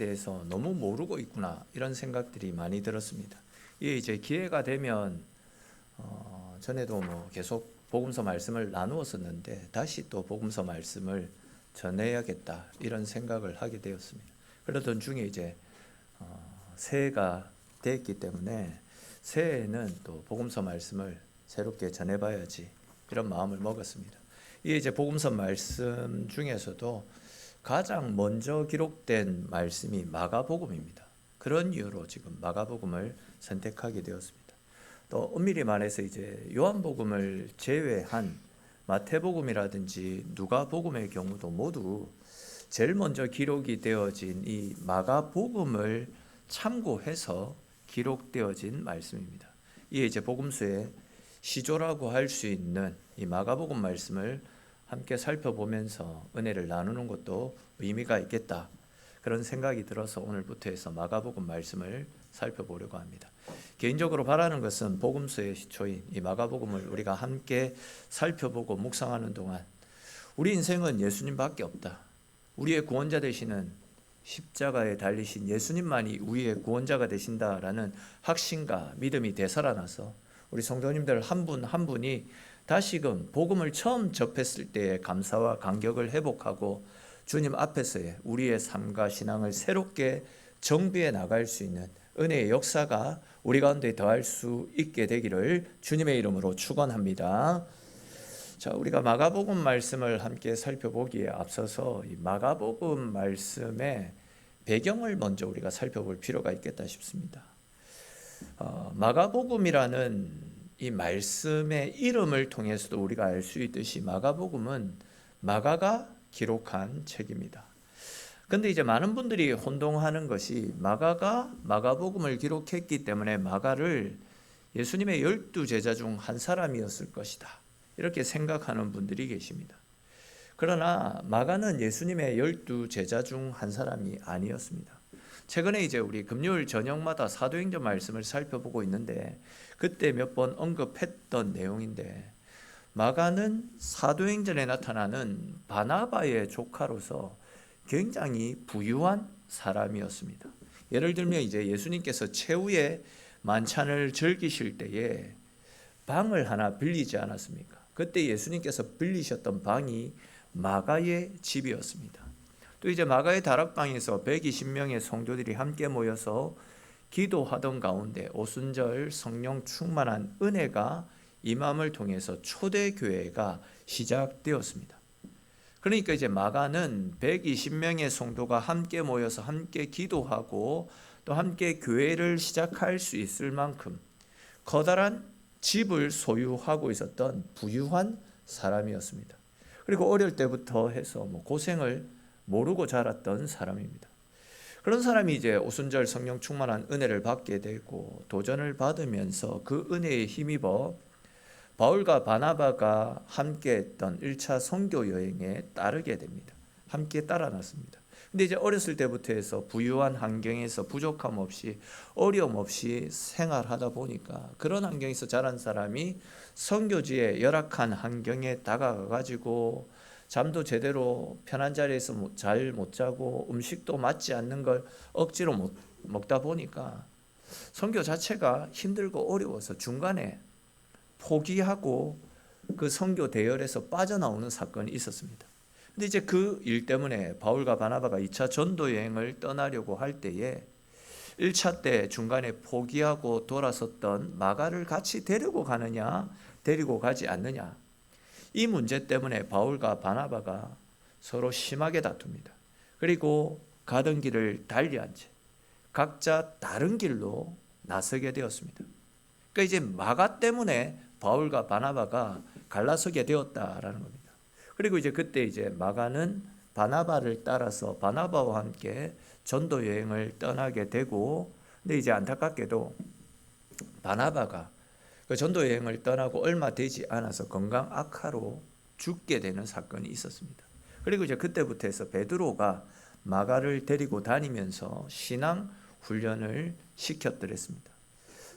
대해서 너무 모르고 있구나 이런 생각들이 많이 들었습니다. 이게 이제 기회가 되면 전에도 계속 복음서 말씀을 나누었었는데 다시 또 복음서 말씀을 전해야겠다 이런 생각을 하게 되었습니다. 그러던 중에 이제 새해가 됐기 때문에 새해에는 또 복음서 말씀을 새롭게 전해봐야지 이런 마음을 먹었습니다. 이게 이제 복음서 말씀 중에서도 가장 먼저 기록된 말씀이 마가복음입니다. 그런 이유로 지금 마가복음을 선택하게 되었습니다. 또 엄밀히 말해서 이제 요한복음을 제외한 마태복음이라든지 누가복음의 경우도 모두 제일 먼저 기록이 되어진 이 마가복음을 참고해서 기록되어진 말씀입니다. 이게 이제 복음서의 시조라고 할 수 있는 이 마가복음 말씀을 함께 살펴보면서 은혜를 나누는 것도 의미가 있겠다. 그런 생각이 들어서 오늘부터 해서 마가복음 말씀을 살펴보려고 합니다. 개인적으로 바라는 것은 복음서의 시초인 이 마가복음을 우리가 함께 살펴보고 묵상하는 동안 우리 인생은 예수님밖에 없다. 우리의 구원자 되시는 십자가에 달리신 예수님만이 우리의 구원자가 되신다라는 확신과 믿음이 되살아나서 우리 성도님들 한 분 한 분이 다시금 복음을 처음 접했을 때의 감사와 감격을 회복하고 주님 앞에서의 우리의 삶과 신앙을 새롭게 정비해 나갈 수 있는 은혜의 역사가 우리 가운데 더할 수 있게 되기를 주님의 이름으로 축원합니다. 자, 우리가 마가복음 말씀을 함께 살펴보기에 앞서서 이 마가복음 말씀의 배경을 먼저 우리가 살펴볼 필요가 있겠다 싶습니다. 마가복음이라는 이 말씀의 이름을 통해서도 우리가 알 수 있듯이 마가복음은 마가가 기록한 책입니다. 근데 이제 많은 분들이 혼동하는 것이 마가가 마가복음을 기록했기 때문에 마가를 예수님의 12제자 중 한 사람이었을 것이다. 이렇게 생각하는 분들이 계십니다. 그러나 마가는 예수님의 12제자 중 한 사람이 아니었습니다. 최근에 이제 우리 금요일 저녁마다 사도행전 말씀을 살펴보고 있는데 그때 몇 번 언급했던 내용인데 마가는 사도행전에 나타나는 바나바의 조카로서 굉장히 부유한 사람이었습니다. 예를 들면 이제 예수님께서 최후의 만찬을 즐기실 때에 방을 하나 빌리지 않았습니까? 그때 예수님께서 빌리셨던 방이 마가의 집이었습니다. 또 이제 마가의 다락방에서 120명의 성도들이 함께 모여서 기도하던 가운데 오순절 성령 충만한 은혜가 임함을 통해서 초대교회가 시작되었습니다. 그러니까 이제 마가는 120명의 성도가 함께 모여서 함께 기도하고 또 함께 교회를 시작할 수 있을 만큼 커다란 집을 소유하고 있었던 부유한 사람이었습니다. 그리고 어릴 때부터 해서 고생을 모르고 자랐던 사람입니다. 그런 사람이 이제 오순절 성령 충만한 은혜를 받게 되고 도전을 받으면서 그 은혜에 힘입어 바울과 바나바가 함께 했던 1차 선교 여행에 따르게 됩니다. 함께 따라 났습니다. 근데 이제 어렸을 때부터 해서 부유한 환경에서 부족함 없이 어려움 없이 생활하다 보니까 그런 환경에서 자란 사람이 선교지의 열악한 환경에 다가가 가지고 잠도 제대로 편한 자리에서 잘 못 자고 음식도 맞지 않는 걸 억지로 먹다 보니까 선교 자체가 힘들고 어려워서 중간에 포기하고 그 선교 대열에서 빠져나오는 사건이 있었습니다. 근데 이제 그 일 때문에 바울과 바나바가 2차 전도 여행을 떠나려고 할 때에 1차 때 중간에 포기하고 돌아섰던 마가를 같이 데리고 가느냐 데리고 가지 않느냐, 이 문제 때문에 바울과 바나바가 서로 심하게 다툽니다. 그리고 가던 길을 달리한 채 각자 다른 길로 나서게 되었습니다. 그러니까 이제 마가 때문에 바울과 바나바가 갈라서게 되었다라는 겁니다. 그리고 이제 그때 이제 마가는 바나바를 따라서 바나바와 함께 전도 여행을 떠나게 되고, 근데 이제 안타깝게도 바나바가 그 전도 여행을 떠나고 얼마 되지 않아서 건강 악화로 죽게 되는 사건이 있었습니다. 그리고 이제 그때부터 해서 베드로가 마가를 데리고 다니면서 신앙 훈련을 시켰더랬습니다.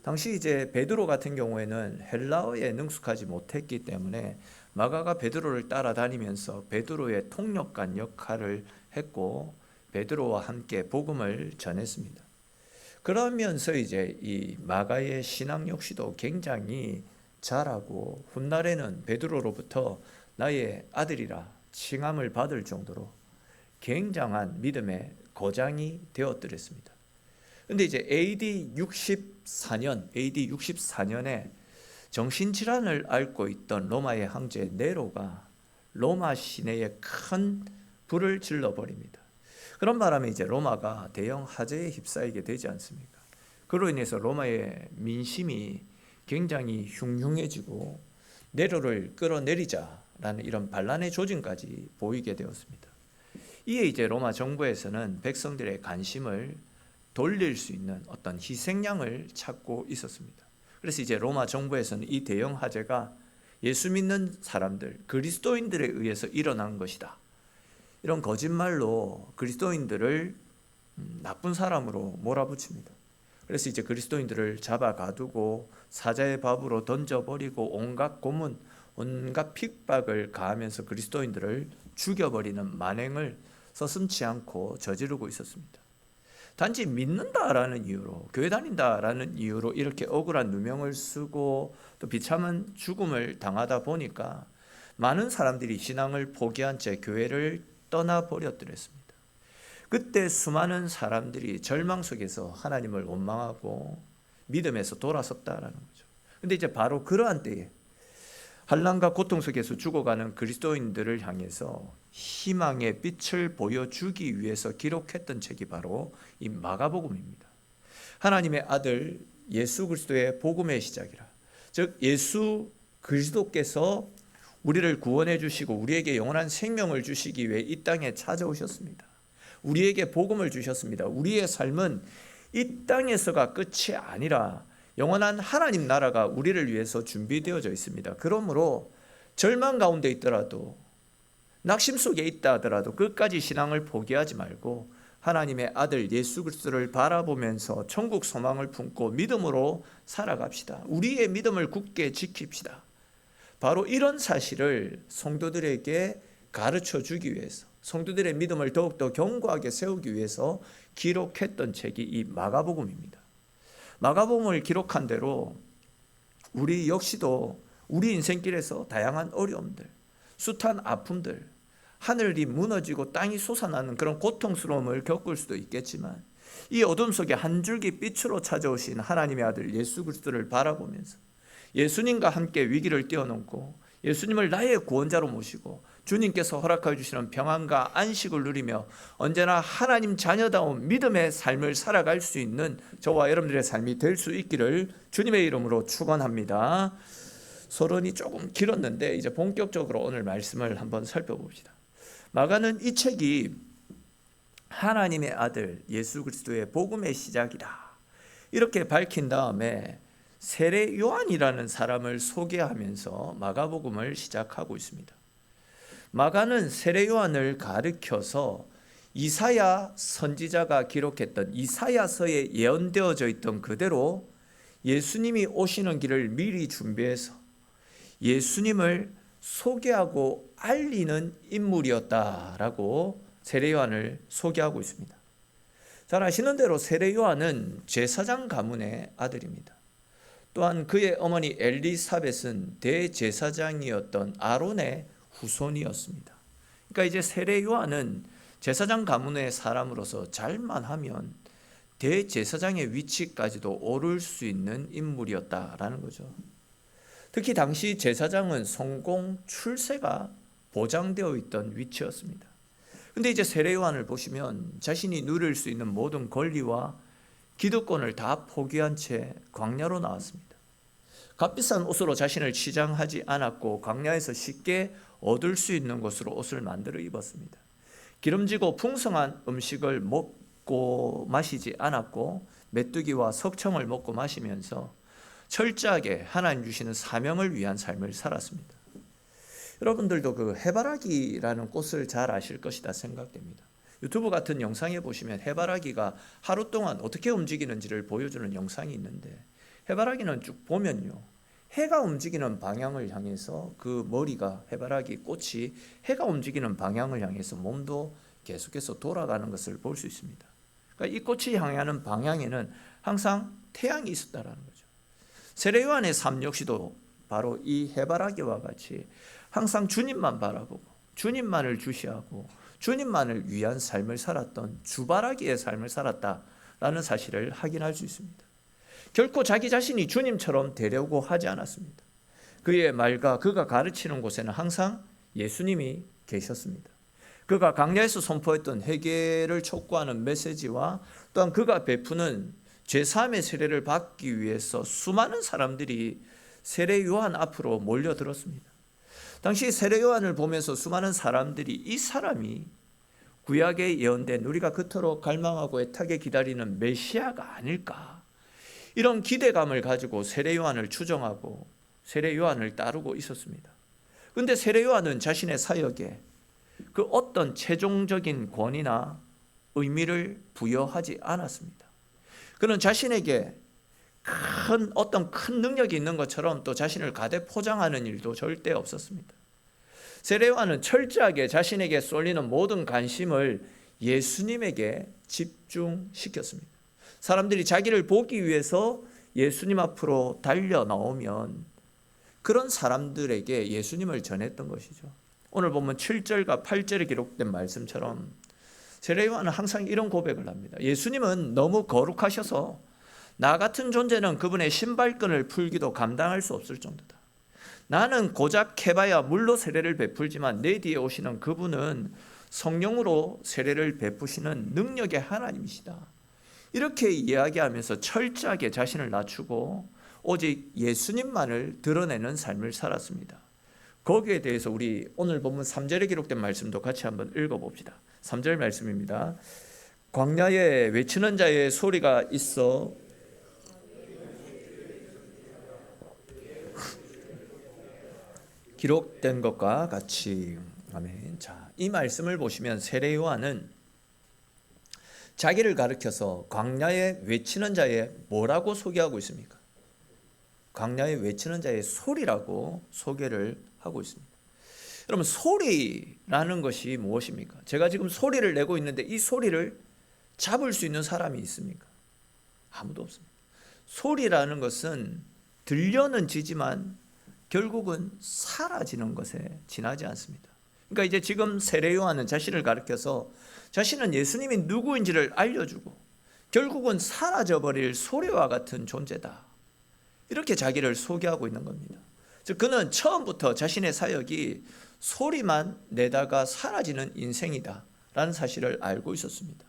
당시 이제 베드로 같은 경우에는 헬라어에 능숙하지 못했기 때문에 마가가 베드로를 따라다니면서 베드로의 통역관 역할을 했고, 베드로와 함께 복음을 전했습니다. 그러면서 이제 이 마가의 신앙 역시도 굉장히 자라고 훗날에는 베드로로부터 나의 아들이라 칭함을 받을 정도로 굉장한 믿음의 거장이 되었더랬습니다. 근데 이제 AD 64년에 정신질환을 앓고 있던 로마의 황제 네로가 로마 시내에 큰 불을 질러버립니다. 그런 바람에 이제 로마가 대형 화재에 휩싸이게 되지 않습니까? 그로 인해서 로마의 민심이 굉장히 흉흉해지고 네로를 끌어내리자라는 이런 반란의 조짐까지 보이게 되었습니다. 이에 이제 로마 정부에서는 백성들의 관심을 돌릴 수 있는 어떤 희생양을 찾고 있었습니다. 그래서 이제 로마 정부에서는 이 대형 화재가 예수 믿는 사람들, 그리스도인들에 의해서 일어난 것이다, 이런 거짓말로 그리스도인들을 나쁜 사람으로 몰아붙입니다. 그래서 이제 그리스도인들을 잡아 가두고 사자의 밥으로 던져버리고 온갖 고문, 온갖 핍박을 가하면서 그리스도인들을 죽여버리는 만행을 서슴지 않고 저지르고 있었습니다. 단지 믿는다라는 이유로, 교회 다닌다라는 이유로 이렇게 억울한 누명을 쓰고 또 비참한 죽음을 당하다 보니까 많은 사람들이 신앙을 포기한 채 교회를 떠나버렸더랬습니다. 그때 수많은 사람들이 절망 속에서 하나님을 원망하고 믿음에서 돌아섰다라는 거죠. 근데 이제 바로 그러한 때에 환난과 고통 속에서 죽어가는 그리스도인들을 향해서 희망의 빛을 보여주기 위해서 기록했던 책이 바로 이 마가복음입니다. 하나님의 아들 예수 그리스도의 복음의 시작이라, 즉 예수 그리스도께서 우리를 구원해 주시고 우리에게 영원한 생명을 주시기 위해 이 땅에 찾아오셨습니다. 우리에게 복음을 주셨습니다. 우리의 삶은 이 땅에서가 끝이 아니라 영원한 하나님 나라가 우리를 위해서 준비되어져 있습니다. 그러므로 절망 가운데 있더라도, 낙심 속에 있다 하더라도 끝까지 신앙을 포기하지 말고 하나님의 아들 예수 그리스도를 바라보면서 천국 소망을 품고 믿음으로 살아갑시다. 우리의 믿음을 굳게 지킵시다. 바로 이런 사실을 성도들에게 가르쳐 주기 위해서, 성도들의 믿음을 더욱더 견고하게 세우기 위해서 기록했던 책이 이 마가복음입니다. 마가복음을 기록한 대로 우리 역시도 우리 인생길에서 다양한 어려움들, 숱한 아픔들, 하늘이 무너지고 땅이 솟아나는 그런 고통스러움을 겪을 수도 있겠지만, 이 어둠 속에 한 줄기 빛으로 찾아오신 하나님의 아들 예수 그리스도를 바라보면서 예수님과 함께 위기를 뛰어넘고 예수님을 나의 구원자로 모시고 주님께서 허락하여 주시는 평안과 안식을 누리며 언제나 하나님 자녀다운 믿음의 삶을 살아갈 수 있는 저와 여러분들의 삶이 될 수 있기를 주님의 이름으로 축원합니다. 서론이 조금 길었는데 이제 본격적으로 오늘 말씀을 한번 살펴봅시다. 마가는 이 책이 하나님의 아들 예수 그리스도의 복음의 시작이다, 이렇게 밝힌 다음에 세례 요한이라는 사람을 소개하면서 마가복음을 시작하고 있습니다. 마가는 세례 요한을 가리켜서 이사야 선지자가 기록했던 이사야서에 예언되어져 있던 그대로 예수님이 오시는 길을 미리 준비해서 예수님을 소개하고 알리는 인물이었다라고 세례 요한을 소개하고 있습니다. 잘 아시는 대로 세례 요한은 제사장 가문의 아들입니다. 또한 그의 어머니 엘리사벳은 대제사장이었던 아론의 후손이었습니다. 그러니까 이제 세례 요한은 제사장 가문의 사람으로서 잘만 하면 대제사장의 위치까지도 오를 수 있는 인물이었다라는 거죠. 특히 당시 제사장은 성공 출세가 보장되어 있던 위치였습니다. 근데 이제 세례 요한을 보시면 자신이 누릴 수 있는 모든 권리와 기득권을 다 포기한 채 광야로 나왔습니다. 값비싼 옷으로 자신을 치장하지 않았고 광야에서 쉽게 얻을 수 있는 것으로 옷을 만들어 입었습니다. 기름지고 풍성한 음식을 먹고 마시지 않았고 메뚜기와 석청을 먹고 마시면서 철저하게 하나님 주시는 사명을 위한 삶을 살았습니다. 여러분들도 그 해바라기라는 꽃을 잘 아실 것이다 생각됩니다. 유튜브 같은 영상에 보시면 해바라기가 하루 동안 어떻게 움직이는지를 보여주는 영상이 있는데, 해바라기는 쭉 보면요, 해가 움직이는 방향을 향해서 그 머리가, 해바라기 꽃이 해가 움직이는 방향을 향해서 몸도 계속해서 돌아가는 것을 볼 수 있습니다. 그러니까 이 꽃이 향하는 방향에는 항상 태양이 있었다라는 거죠. 세례 요한의 삶 역시도 바로 이 해바라기와 같이 항상 주님만 바라보고 주님만을 주시하고 주님만을 위한 삶을 살았던 주바라기의 삶을 살았다라는 사실을 확인할 수 있습니다. 결코 자기 자신이 주님처럼 되려고 하지 않았습니다. 그의 말과 그가 가르치는 곳에는 항상 예수님이 계셨습니다. 그가 광야에서 선포했던 회개를 촉구하는 메시지와 또한 그가 베푸는 제3의 세례를 받기 위해서 수많은 사람들이 세례 요한 앞으로 몰려들었습니다. 당시 세례 요한을 보면서 수많은 사람들이 이 사람이 구약에 예언된 우리가 그토록 갈망하고 애타게 기다리는 메시아가 아닐까, 이런 기대감을 가지고 세례 요한을 추종하고 세례 요한을 따르고 있었습니다. 그런데 세례 요한은 자신의 사역에 그 어떤 최종적인 권위나 의미를 부여하지 않았습니다. 그는 자신에게 어떤 큰 능력이 있는 것처럼 또 자신을 가대 포장하는 일도 절대 없었습니다. 세례 요한은 철저하게 자신에게 쏠리는 모든 관심을 예수님에게 집중시켰습니다. 사람들이 자기를 보기 위해서 예수님 앞으로 달려 나오면 그런 사람들에게 예수님을 전했던 것이죠. 오늘 보면 7절과 8절에 기록된 말씀처럼 세례 요한은 항상 이런 고백을 합니다. 예수님은 너무 거룩하셔서 나 같은 존재는 그분의 신발끈을 풀기도 감당할 수 없을 정도다. 나는 고작 해봐야 물로 세례를 베풀지만 내 뒤에 오시는 그분은 성령으로 세례를 베푸시는 능력의 하나님이시다. 이렇게 이야기하면서 철저하게 자신을 낮추고 오직 예수님만을 드러내는 삶을 살았습니다. 거기에 대해서 우리 오늘 본문 3절에 기록된 말씀도 같이 한번 읽어봅시다. 3절 말씀입니다. 광야에 외치는 자의 소리가 있어 기록된 것과 같이. 아멘. 자, 이 말씀을 보시면 세례 요한은 자기를 가리켜서 광야에 외치는 자의 뭐라고 소개하고 있습니까? 광야에 외치는 자의 소리라고 소개를 하고 있습니다. 여러분, 소리라는 것이 무엇입니까? 제가 지금 소리를 내고 있는데 이 소리를 잡을 수 있는 사람이 있습니까? 아무도 없습니다. 소리라는 것은 들려는 지지만 결국은 사라지는 것에 지나지 않습니다. 그러니까 이제 지금 세례 요한은 자신을 가리켜서 자신은 예수님이 누구인지를 알려주고 결국은 사라져버릴 소리와 같은 존재다, 이렇게 자기를 소개하고 있는 겁니다. 즉 그는 처음부터 자신의 사역이 소리만 내다가 사라지는 인생이다 라는 사실을 알고 있었습니다.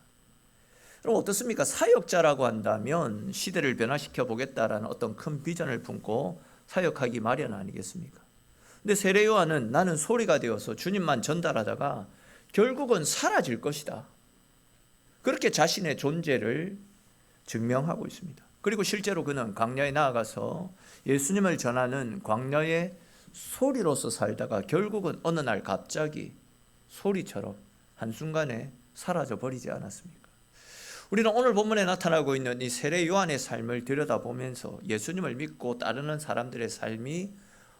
그럼 어떻습니까? 사역자라고 한다면 시대를 변화시켜 보겠다라는 어떤 큰 비전을 품고 사역하기 마련 아니겠습니까? 근데 세례 요한은 나는 소리가 되어서 주님만 전달하다가 결국은 사라질 것이다, 그렇게 자신의 존재를 증명하고 있습니다. 그리고 실제로 그는 광야에 나아가서 예수님을 전하는 광야의 소리로서 살다가 결국은 어느 날 갑자기 소리처럼 한순간에 사라져 버리지 않았습니까? 우리는 오늘 본문에 나타나고 있는 이 세례 요한의 삶을 들여다보면서 예수님을 믿고 따르는 사람들의 삶이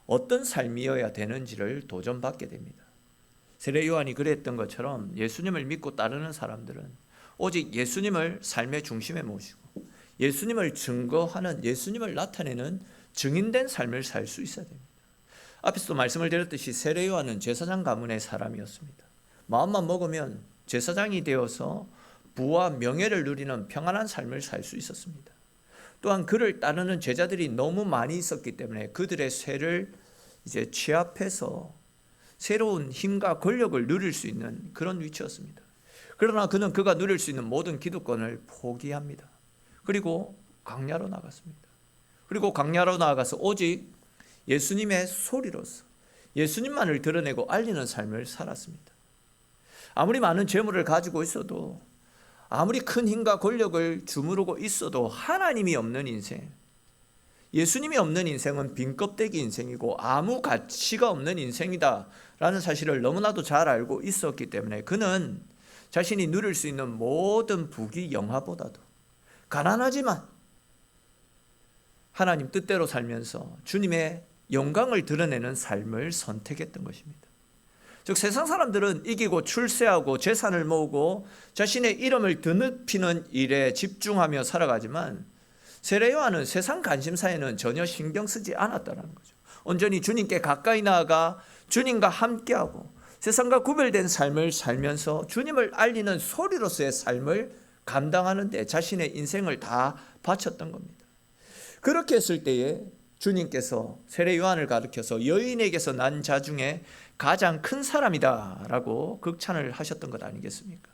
어떤 삶이어야 되는지를 도전받게 됩니다. 세례 요한이 그랬던 것처럼 예수님을 믿고 따르는 사람들은 오직 예수님을 삶의 중심에 모시고 예수님을 증거하는, 예수님을 나타내는 증인된 삶을 살 수 있어야 됩니다. 앞에서도 말씀을 드렸듯이 세례 요한은 제사장 가문의 사람이었습니다. 마음만 먹으면 제사장이 되어서 부와 명예를 누리는 평안한 삶을 살 수 있었습니다. 또한 그를 따르는 제자들이 너무 많이 있었기 때문에 그들의 쇠를 이제 취합해서 새로운 힘과 권력을 누릴 수 있는 그런 위치였습니다. 그러나 그는 그가 누릴 수 있는 모든 기득권을 포기합니다. 그리고 광야로 나갔습니다. 그리고 광야로 나아가서 오직 예수님의 소리로서 예수님만을 드러내고 알리는 삶을 살았습니다. 아무리 많은 재물을 가지고 있어도, 아무리 큰 힘과 권력을 주무르고 있어도 하나님이 없는 인생, 예수님이 없는 인생은 빈 껍데기 인생이고 아무 가치가 없는 인생이다 라는 사실을 너무나도 잘 알고 있었기 때문에 그는 자신이 누릴 수 있는 모든 부귀 영화보다도 가난하지만 하나님 뜻대로 살면서 주님의 영광을 드러내는 삶을 선택했던 것입니다. 즉 세상 사람들은 이기고 출세하고 재산을 모으고 자신의 이름을 드높이는 일에 집중하며 살아가지만 세례 요한은 세상 관심사에는 전혀 신경 쓰지 않았다는 거죠. 온전히 주님께 가까이 나아가 주님과 함께하고 세상과 구별된 삶을 살면서 주님을 알리는 소리로서의 삶을 감당하는 데 자신의 인생을 다 바쳤던 겁니다. 그렇게 했을 때에 주님께서 세례 요한을 가리켜서 여인에게서 난 자 중에 가장 큰 사람이다 라고 극찬을 하셨던 것 아니겠습니까?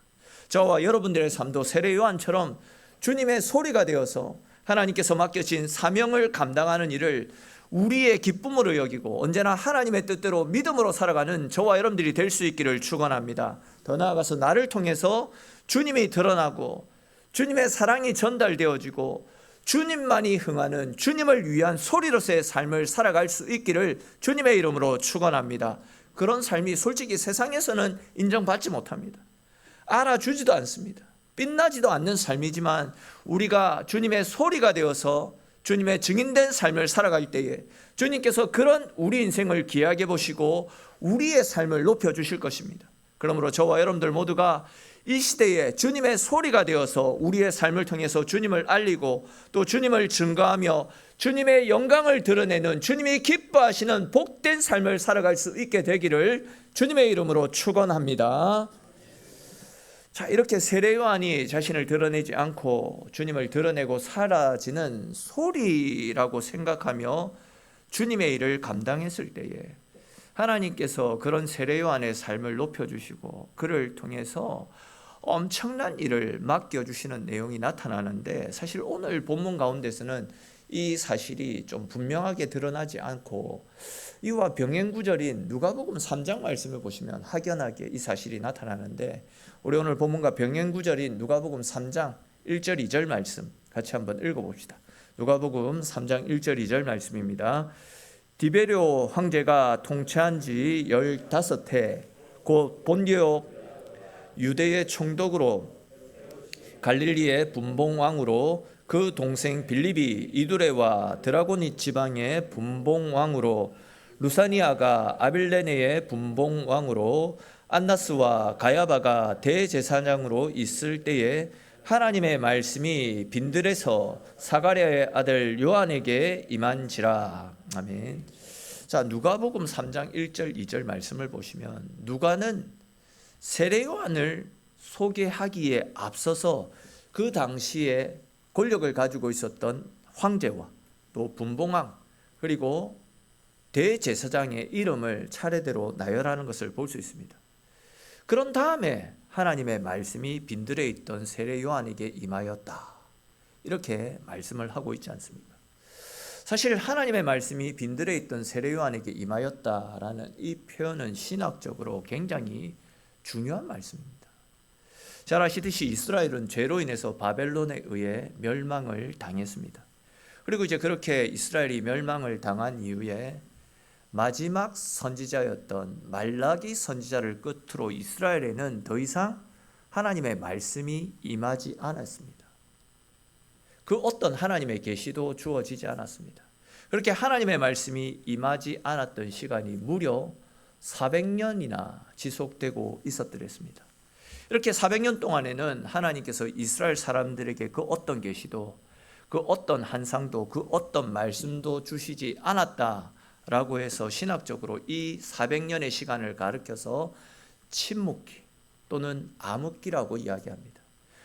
저와 여러분들의 삶도 세례 요한처럼 주님의 소리가 되어서 하나님께서 맡겨진 사명을 감당하는 일을 우리의 기쁨으로 여기고 언제나 하나님의 뜻대로 믿음으로 살아가는 저와 여러분들이 될 수 있기를 축원합니다. 더 나아가서 나를 통해서 주님이 드러나고 주님의 사랑이 전달되어지고 주님만이 흥하는 주님을 위한 소리로서의 삶을 살아갈 수 있기를 주님의 이름으로 축원합니다. 그런 삶이 솔직히 세상에서는 인정받지 못합니다. 알아주지도 않습니다. 빛나지도 않는 삶이지만 우리가 주님의 소리가 되어서 주님의 증인된 삶을 살아갈 때에 주님께서 그런 우리 인생을 귀하게 보시고 우리의 삶을 높여주실 것입니다. 그러므로 저와 여러분들 모두가 이 시대에 주님의 소리가 되어서 우리의 삶을 통해서 주님을 알리고 또 주님을 증거하며 주님의 영광을 드러내는 주님이 기뻐하시는 복된 삶을 살아갈 수 있게 되기를 주님의 이름으로 축원합니다. 자, 이렇게 세례 요한이 자신을 드러내지 않고 주님을 드러내고 사라지는 소리라고 생각하며 주님의 일을 감당했을 때에 하나님께서 그런 세례 요한의 삶을 높여주시고 그를 통해서 엄청난 일을 맡겨주시는 내용이 나타나는데 사실 오늘 본문 가운데서는 이 사실이 좀 분명하게 드러나지 않고 이와 병행구절인 누가복음 3장 말씀을 보시면 확연하게 이 사실이 나타나는데 우리 오늘 본문과 병행구절인 누가복음 3장 1절 2절 말씀 같이 한번 읽어봅시다. 누가복음 3장 1절 2절 말씀입니다. 디베료 황제가 통치한 지 15해 곧 본디오 유대의 총독으로 갈릴리의 분봉왕으로 그 동생 빌립이 이두레와 드라고니 지방의 분봉왕으로 루사니아가 아빌레네의 분봉왕으로 안나스와 가야바가 대제사장으로 있을 때에 하나님의 말씀이 빈들에서 사가랴의 아들 요한에게 임한지라. 아멘. 자, 누가복음 3장 1절 2절 말씀을 보시면 누가는 세례 요한을 소개하기에 앞서서 그 당시에 권력을 가지고 있었던 황제와 또 분봉왕 그리고 대제사장의 이름을 차례대로 나열하는 것을 볼 수 있습니다. 그런 다음에 하나님의 말씀이 빈들에 있던 세례 요한에게 임하였다. 이렇게 말씀을 하고 있지 않습니까? 사실 하나님의 말씀이 빈들에 있던 세례 요한에게 임하였다라는 이 표현은 신학적으로 굉장히 중요한 말씀입니다. 잘 아시듯이 이스라엘은 죄로 인해서 바벨론에 의해 멸망을 당했습니다. 그리고 이제 그렇게 이스라엘이 멸망을 당한 이후에 마지막 선지자였던 말라기 선지자를 끝으로 이스라엘에는 더 이상 하나님의 말씀이 임하지 않았습니다. 그 어떤 하나님의 계시도 주어지지 않았습니다. 그렇게 하나님의 말씀이 임하지 않았던 시간이 무려 400년이나 지속되고 있었더랬습니다. 이렇게 400년 동안에는 하나님께서 이스라엘 사람들에게 그 어떤 계시도 그 어떤 환상도 그 어떤 말씀도 주시지 않았다라고 해서 신학적으로 이 400년의 시간을 가리켜서 침묵기 또는 암흑기라고 이야기합니다.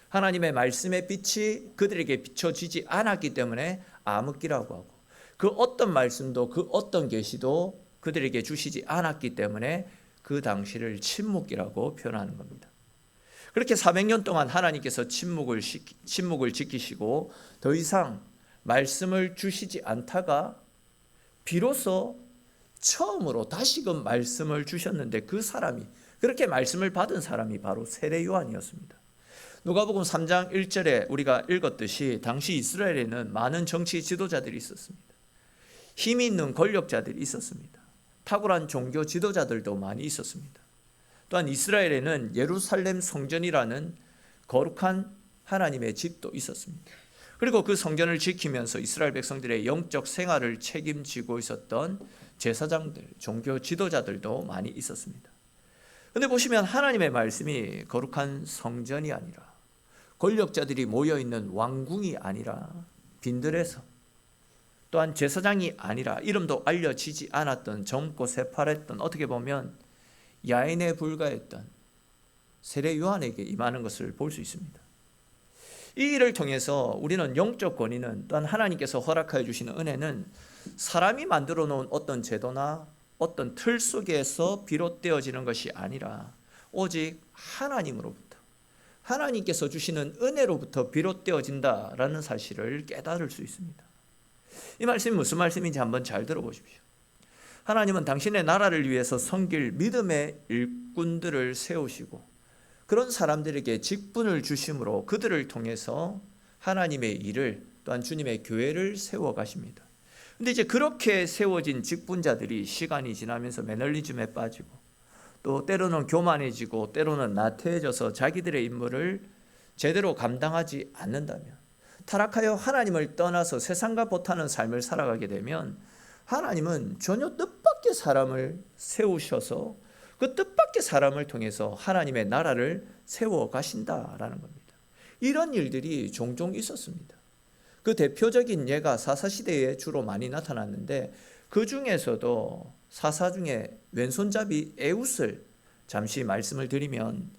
하나님의 말씀의 빛이 그들에게 비춰지지 않았기 때문에 암흑기라고 하고 그 어떤 말씀도 그 어떤 계시도 그들에게 주시지 않았기 때문에 그 당시를 침묵기라고 표현하는 겁니다. 그렇게 400년 동안 하나님께서 침묵을 지키시고 더 이상 말씀을 주시지 않다가 비로소 처음으로 다시금 말씀을 주셨는데 그 사람이 그렇게 말씀을 받은 사람이 바로 세례 요한이었습니다. 누가복음 3장 1절에 우리가 읽었듯이 당시 이스라엘에는 많은 정치 지도자들이 있었습니다. 힘이 있는 권력자들이 있었습니다. 탁월한 종교 지도자들도 많이 있었습니다. 또한 이스라엘에는 예루살렘 성전이라는 거룩한 하나님의 집도 있었습니다. 그리고 그 성전을 지키면서 이스라엘 백성들의 영적 생활을 책임지고 있었던 제사장들, 종교 지도자들도 많이 있었습니다. 근데 보시면 하나님의 말씀이 거룩한 성전이 아니라, 권력자들이 모여있는 왕궁이 아니라, 빈들에서, 또한 제사장이 아니라 이름도 알려지지 않았던, 젊고 새파랬던, 어떻게 보면 야인에 불과했던 세례 요한에게 임하는 것을 볼 수 있습니다. 이 일을 통해서 우리는 영적 권위는, 또한 하나님께서 허락하여 주시는 은혜는 사람이 만들어 놓은 어떤 제도나 어떤 틀 속에서 비롯되어지는 것이 아니라 오직 하나님으로부터, 하나님께서 주시는 은혜로부터 비롯되어진다라는 사실을 깨달을 수 있습니다. 이 말씀이 무슨 말씀인지 한번 잘 들어보십시오. 하나님은 당신의 나라를 위해서 섬길 믿음의 일꾼들을 세우시고 그런 사람들에게 직분을 주심으로 그들을 통해서 하나님의 일을, 또한 주님의 교회를 세워 가십니다. 근데 이제 그렇게 세워진 직분자들이 시간이 지나면서 매너리즘에 빠지고, 또 때로는 교만해지고 때로는 나태해져서 자기들의 임무를 제대로 감당하지 않는다면, 타락하여 하나님을 떠나서 세상과 보타는 삶을 살아가게 되면 하나님은 전혀 뜻밖의 사람을 세우셔서 그 뜻밖의 사람을 통해서 하나님의 나라를 세워 가신다라는 겁니다. 이런 일들이 종종 있었습니다. 그 대표적인 예가 사사시대에 주로 많이 나타났는데, 그 중에서도 사사 중에 왼손잡이 에웃을 잠시 말씀을 드리면,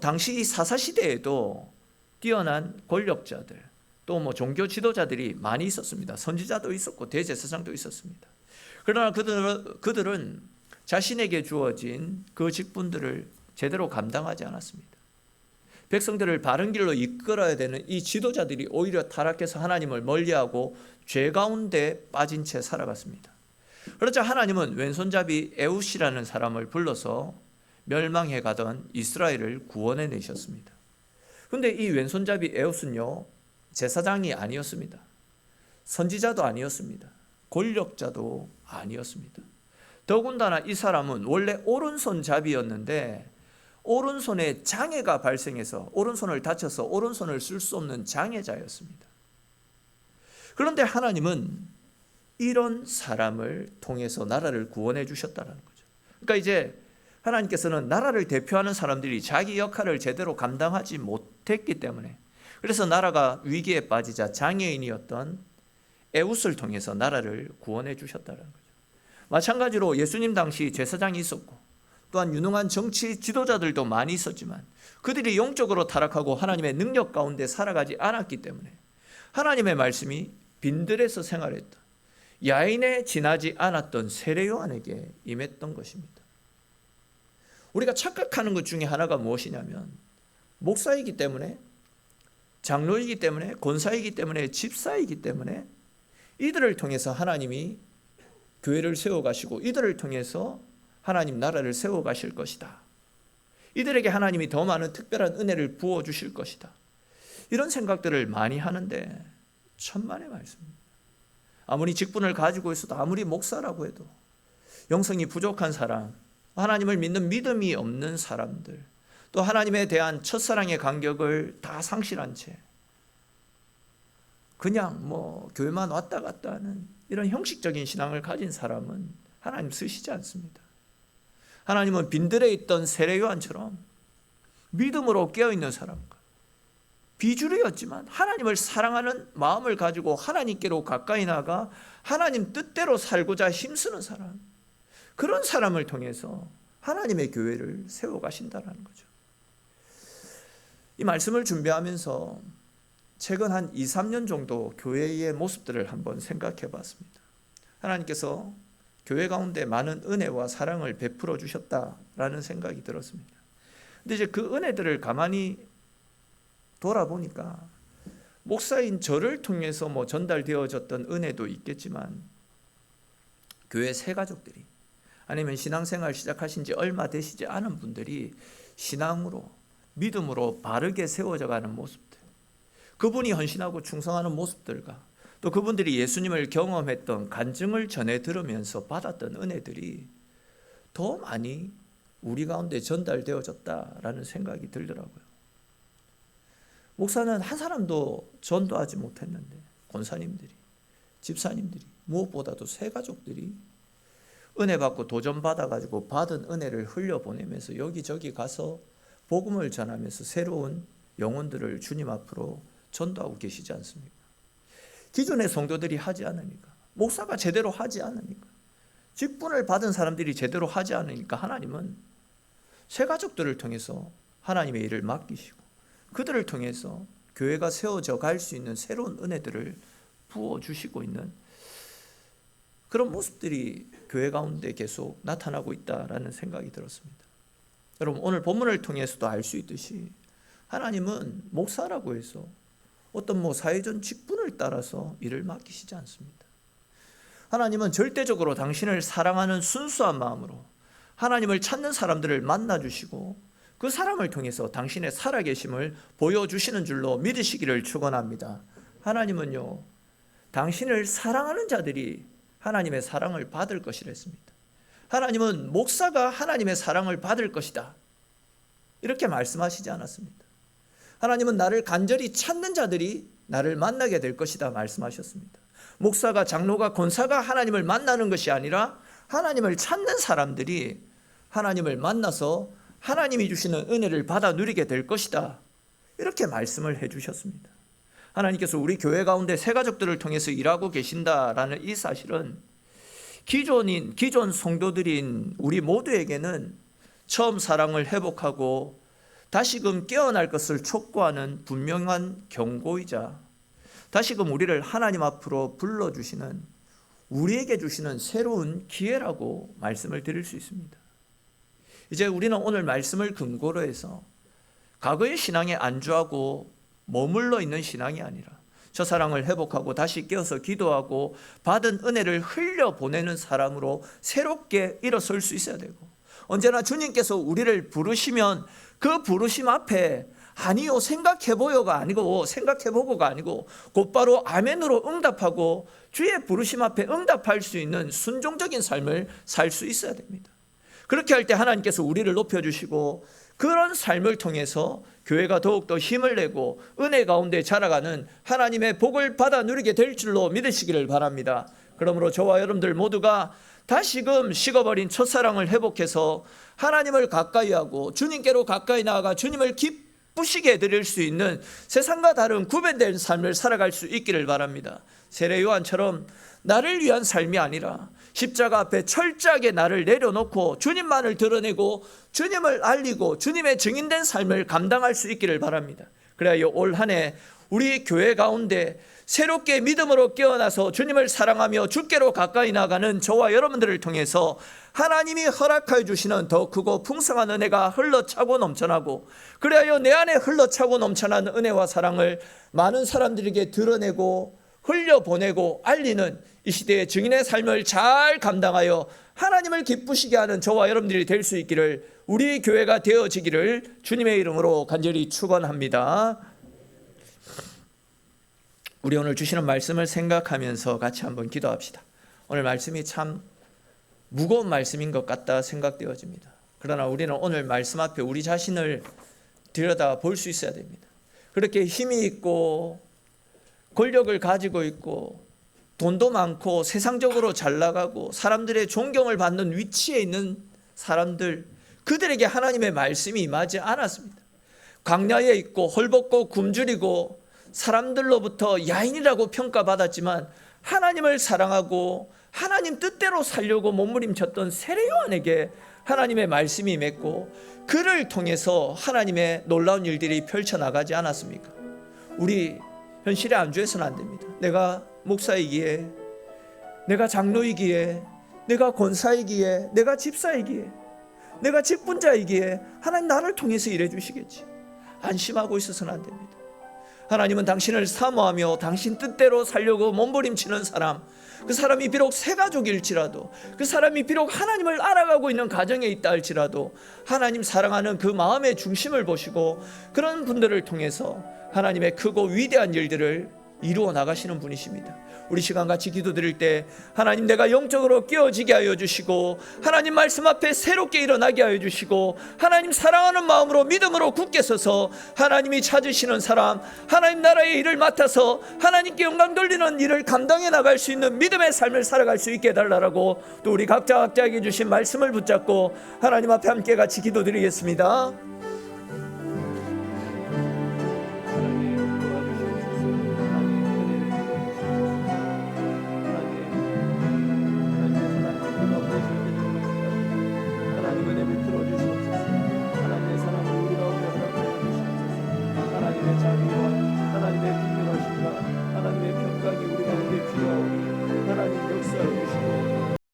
당시 사사시대에도 뛰어난 권력자들, 또 종교 지도자들이 많이 있었습니다. 선지자도 있었고 대제사장도 있었습니다. 그러나 그들은 자신에게 주어진 그 직분들을 제대로 감당하지 않았습니다. 백성들을 바른 길로 이끌어야 되는 이 지도자들이 오히려 타락해서 하나님을 멀리하고 죄 가운데 빠진 채 살아갔습니다. 그러자 하나님은 왼손잡이 에웃이라는 사람을 불러서 멸망해 가던 이스라엘을 구원해 내셨습니다. 그런데 이 왼손잡이 에웃은요, 제사장이 아니었습니다. 선지자도 아니었습니다. 권력자도 아니었습니다. 더군다나 이 사람은 원래 오른손잡이였는데 오른손에 장애가 발생해서 오른손을 다쳐서 오른손을 쓸 수 없는 장애자였습니다. 그런데 하나님은 이런 사람을 통해서 나라를 구원해 주셨다는 거죠. 그러니까 이제 하나님께서는 나라를 대표하는 사람들이 자기 역할을 제대로 감당하지 못했기 때문에, 그래서 나라가 위기에 빠지자 장애인이었던 에웃을 통해서 나라를 구원해 주셨다는 거죠. 마찬가지로 예수님 당시 제사장이 있었고 또한 유능한 정치 지도자들도 많이 있었지만 그들이 영적으로 타락하고 하나님의 능력 가운데 살아가지 않았기 때문에 하나님의 말씀이 빈들에서 생활했던, 야인에 지나지 않았던 세례 요한에게 임했던 것입니다. 우리가 착각하는 것 중에 하나가 무엇이냐면, 목사이기 때문에, 장로이기 때문에, 권사이기 때문에, 집사이기 때문에 이들을 통해서 하나님이 교회를 세워가시고 이들을 통해서 하나님 나라를 세워가실 것이다. 이들에게 하나님이 더 많은 특별한 은혜를 부어주실 것이다. 이런 생각들을 많이 하는데 천만의 말씀입니다. 아무리 직분을 가지고 있어도, 아무리 목사라고 해도 영성이 부족한 사람, 하나님을 믿는 믿음이 없는 사람들, 또 하나님에 대한 첫사랑의 간격을 다 상실한 채 그냥 교회만 왔다 갔다 하는 이런 형식적인 신앙을 가진 사람은 하나님 쓰시지 않습니다. 하나님은 빈들에 있던 세례 요한처럼 믿음으로 깨어있는 사람과 비주류였지만 하나님을 사랑하는 마음을 가지고 하나님께로 가까이 나가 하나님 뜻대로 살고자 힘쓰는 사람, 그런 사람을 통해서 하나님의 교회를 세워가신다는 거죠. 이 말씀을 준비하면서 최근 한 2, 3년 정도 교회의 모습들을 한번 생각해 봤습니다. 하나님께서 교회 가운데 많은 은혜와 사랑을 베풀어 주셨다라는 생각이 들었습니다. 근데 이제 그 은혜들을 가만히 돌아보니까 목사인 저를 통해서 전달되어졌던 은혜도 있겠지만, 교회 새 가족들이, 아니면 신앙생활 시작하신 지 얼마 되시지 않은 분들이 신앙으로, 믿음으로 바르게 세워져 가는 모습들, 그분이 헌신하고 충성하는 모습들과 또 그분들이 예수님을 경험했던 간증을 전해 들으면서 받았던 은혜들이 더 많이 우리 가운데 전달되어졌다라는 생각이 들더라고요. 목사는 한 사람도 전도하지 못했는데 권사님들이, 집사님들이, 무엇보다도 새 가족들이 은혜 받고 도전 받아가지고 받은 은혜를 흘려보내면서 여기저기 가서 복음을 전하면서 새로운 영혼들을 주님 앞으로 전도하고 계시지 않습니까? 기존의 성도들이 하지 않으니까, 목사가 제대로 하지 않으니까, 직분을 받은 사람들이 제대로 하지 않으니까 하나님은 새 가족들을 통해서 하나님의 일을 맡기시고 그들을 통해서 교회가 세워져 갈 수 있는 새로운 은혜들을 부어주시고 있는 그런 모습들이 교회 가운데 계속 나타나고 있다라는 생각이 들었습니다. 여러분, 오늘 본문을 통해서도 알 수 있듯이 하나님은 목사라고 해서 어떤 사회적 직분을 따라서 일을 맡기시지 않습니다. 하나님은 절대적으로 당신을 사랑하는 순수한 마음으로 하나님을 찾는 사람들을 만나주시고 그 사람을 통해서 당신의 살아계심을 보여주시는 줄로 믿으시기를 축원합니다. 하나님은요, 당신을 사랑하는 자들이 하나님의 사랑을 받을 것이랬습니다. 하나님은 목사가 하나님의 사랑을 받을 것이다, 이렇게 말씀하시지 않았습니다. 하나님은 나를 간절히 찾는 자들이 나를 만나게 될 것이다 말씀하셨습니다. 목사가, 장로가, 권사가 하나님을 만나는 것이 아니라 하나님을 찾는 사람들이 하나님을 만나서 하나님이 주시는 은혜를 받아 누리게 될 것이다, 이렇게 말씀을 해주셨습니다. 하나님께서 우리 교회 가운데 새 가족들을 통해서 일하고 계신다라는 이 사실은 기존 성도들인 우리 모두에게는 처음 사랑을 회복하고 다시금 깨어날 것을 촉구하는 분명한 경고이자 다시금 우리를 하나님 앞으로 불러주시는, 우리에게 주시는 새로운 기회라고 말씀을 드릴 수 있습니다. 이제 우리는 오늘 말씀을 근거로 해서 과거의 신앙에 안주하고 머물러 있는 신앙이 아니라 첫사랑을 회복하고 다시 깨어서 기도하고 받은 은혜를 흘려보내는 사람으로 새롭게 일어설 수 있어야 되고, 언제나 주님께서 우리를 부르시면 그 부르심 앞에 아니요, 생각해보고가 아니고 곧바로 아멘으로 응답하고 주의 부르심 앞에 응답할 수 있는 순종적인 삶을 살 수 있어야 됩니다. 그렇게 할 때 하나님께서 우리를 높여주시고 그런 삶을 통해서 교회가 더욱더 힘을 내고 은혜 가운데 자라가는 하나님의 복을 받아 누리게 될 줄로 믿으시기를 바랍니다. 그러므로 저와 여러분들 모두가 다시금 식어버린 첫사랑을 회복해서 하나님을 가까이 하고 주님께로 가까이 나아가 주님을 기쁘시게 해드릴 수 있는 세상과 다른 구별된 삶을 살아갈 수 있기를 바랍니다. 세례 요한처럼 나를 위한 삶이 아니라 십자가 앞에 철저하게 나를 내려놓고 주님만을 드러내고 주님을 알리고 주님의 증인된 삶을 감당할 수 있기를 바랍니다. 그래야 올 한 해 우리 교회 가운데 새롭게 믿음으로 깨어나서 주님을 사랑하며 주께로 가까이 나가는 저와 여러분들을 통해서 하나님이 허락하여 주시는 더 크고 풍성한 은혜가 흘러차고 넘쳐나고, 그래야 내 안에 흘러차고 넘쳐나는 은혜와 사랑을 많은 사람들에게 드러내고 흘려보내고 알리는 이 시대의 증인의 삶을 잘 감당하여 하나님을 기쁘시게 하는 저와 여러분들이 될 수 있기를, 우리 교회가 되어지기를 주님의 이름으로 간절히 축원합니다. 우리 오늘 주시는 말씀을 생각하면서 같이 한번 기도합시다. 오늘 말씀이 참 무거운 말씀인 것 같다 생각되어집니다. 그러나 우리는 오늘 말씀 앞에 우리 자신을 들여다 볼 수 있어야 됩니다. 그렇게 힘이 있고 권력을 가지고 있고 돈도 많고 세상적으로 잘 나가고 사람들의 존경을 받는 위치에 있는 사람들, 그들에게 하나님의 말씀이 임하지 않았습니다. 광야에 있고 헐벗고 굶주리고 사람들로부터 야인이라고 평가받았지만 하나님을 사랑하고 하나님 뜻대로 살려고 몸부림쳤던 세례 요한에게 하나님의 말씀이 임했고 그를 통해서 하나님의 놀라운 일들이 펼쳐나가지 않았습니까? 우리 현실에 안주해서는 안 됩니다. 내가 목사이기에, 내가 장로이기에, 내가 권사이기에, 내가 집사이기에, 내가 직분자이기에 하나님 나를 통해서 일해 주시겠지, 안심하고 있어서는 안 됩니다. 하나님은 당신을 사모하며 당신 뜻대로 살려고 몸부림치는 사람, 그 사람이 비록 새 가족일지라도, 그 사람이 비록 하나님을 알아가고 있는 가정에 있다 할지라도 하나님 사랑하는 그 마음의 중심을 보시고 그런 분들을 통해서 하나님의 크고 위대한 일들을 이루어 나가시는 분이십니다. 우리 시간 같이 기도드릴 때 하나님, 내가 영적으로 깨어지게 하여 주시고 하나님 말씀 앞에 새롭게 일어나게 하여 주시고 하나님 사랑하는 마음으로 믿음으로 굳게 서서 하나님이 찾으시는 사람, 하나님 나라의 일을 맡아서 하나님께 영광 돌리는 일을 감당해 나갈 수 있는 믿음의 삶을 살아갈 수 있게 해달라고 또 우리 각자에게 주신 말씀을 붙잡고 하나님 앞에 함께 같이 기도드리겠습니다.